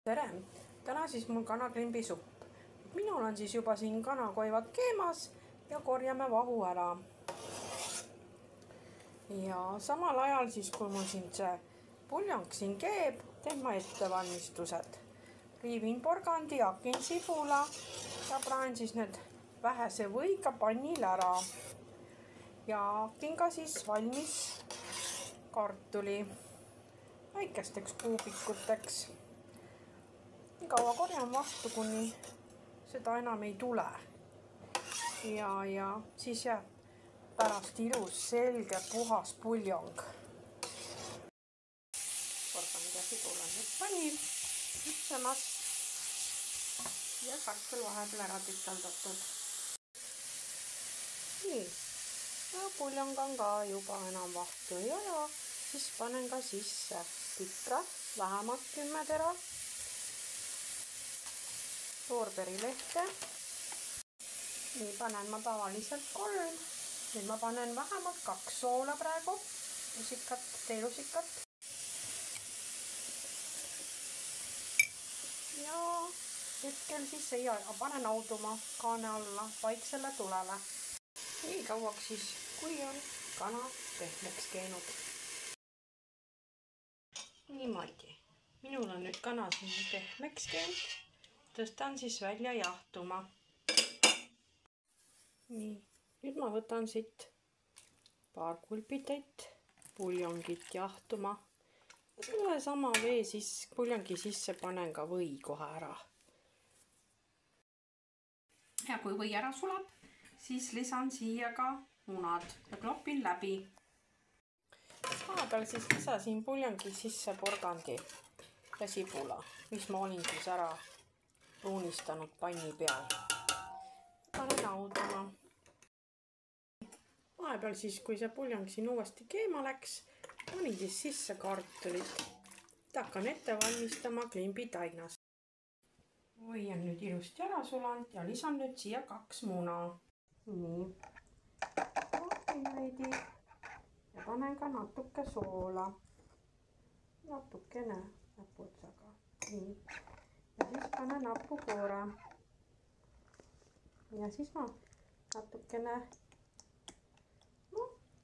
Tere! Täna siis mul kanaklimbisupp. Minul on siis juba siin kanakoivad keemas ja korjame vahu ära. Ja samal ajal siis, kui mul siin see puljong siin keeb, teen ma ettevalmistused. Riivin porgandi, hakin sibula ja praen siis need vähese võiga pannil ära. Ja hakin ka siis valmis kartuli väikesteks kuubikuteks. Nii kaua korjan vastu, kuni seda enam ei tule. Ja siis jääb pärast ilus, selge, puhas puljong. Porgand ja sibul on nüüd pannil küpsemas ja kartul vahepeal ära tükeldatud. Nii, ja puljong on ka juba enam vahtu ei aja, siis panen ka sisse pikra, vähemalt 10 tera. Loorberilehte. Nii panen ma tavaliselt 3. Nüüd ma panen vähemalt 2 soola praegu. Lusikat, teelusikat. Ja hetkel siis ei aja. Panen auduma kaane alla vaiksele tulele. Nii kauaks siis, kui on kana pehmeks keenud. Niimoodi. Minul on nüüd kana siin pehmeks keenud. Tõstan siis välja jahtuma. Nii, nüüd ma võtan siit paar kulbitäit puljongit jahtuma. Selle sama vee siis puljongi sisse panen ka või kohe ära. Ja kui või ära sulab, siis lisan siia ka munad ja klopin läbi. Vahepeal siis lisasin puljongi sisse porgandi ja sibula, mis ma olin siis ära pruunistanud panni peal. Panen auduma. Vahepeal siis, kui see puljong siin uuesti keema läks, panin siis sisse kartulit. Hakkan ette valmistama klimbitainas. Või on nüüd ilusti ära sulanud ja lisan nüüd siia 2 muna. Nii. Klopin veidi ja panen ka natuke soola. Natukene näpuotsaga. Nii. Ja siis panen hapukoore. Ja siis ma natukene,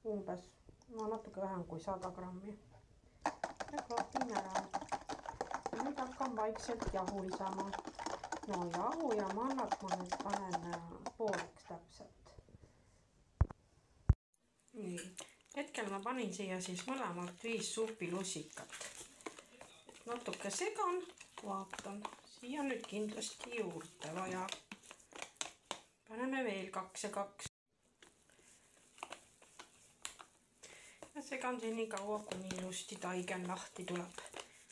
umbes, natuke vähem kui 100 grammi. Ja klopin ära. Ja nüüd hakkan vaikselt jahu lisama. No jahu ja mannat ma nüüd panen pooleks täpselt. Nii, hetkel ma panin siia siis mõlemalt 5 supilusikat. Natuke segan, vaatan. Siia nüüd kindlasti juurde vaja. Paneme veel 2 ja 2. Ja segan siin nii kaua, kuni ilusti taigen lahti tuleb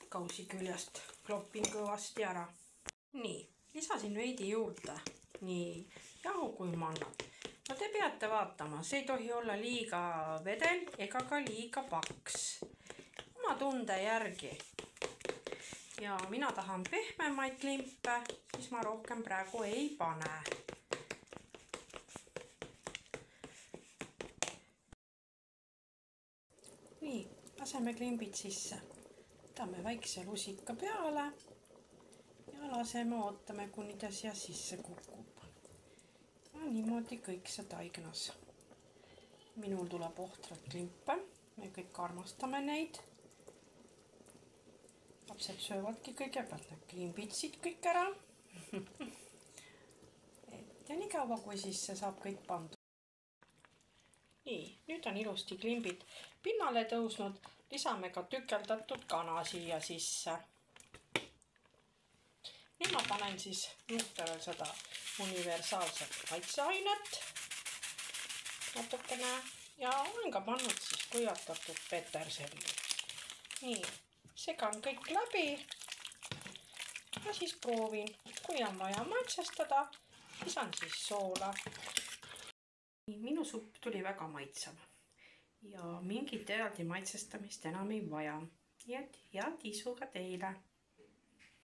kausi küljest. Klopin kõvasti ära. Nii, lisasin veidi juurde. Nii, jahu kui mannad. No te peate vaatama, see ei tohi olla liiga vedel ega ka liiga paks. Oma tunde järgi. Ja mina tahan pehmemaid klimpe, siis ma rohkem praegu ei pane. Nii, laseme klimbid sisse. Võtame väikse lusika peale ja laseme, ootame, kuni ta siia sisse kukub. Ja niimoodi kõik see taignas. Minul tuleb ohtralt klimpe, me kõik armastame neid. Lapsed söövadki kõigepealt need klimbid siit kõik ära. Ja nii kaua, kui siis see saab kõik pandud. Nii, nüüd on ilusti klimbid pinnale tõusnud. Lisame ka tükeldatud kana siia sisse. Nüüd ma panen siis juurde veel seda universaalset maitseainet. Natukene. Ja olen ka pannud siis kuivatatud peterselli. Nii. Segan kõik läbi ja siis proovin, kui on vaja maitsestada, lisan siis soola. Minu supp tuli väga maitsev ja mingit eraldi maitsestamist enam ei vaja. Nii et head isu ka teile!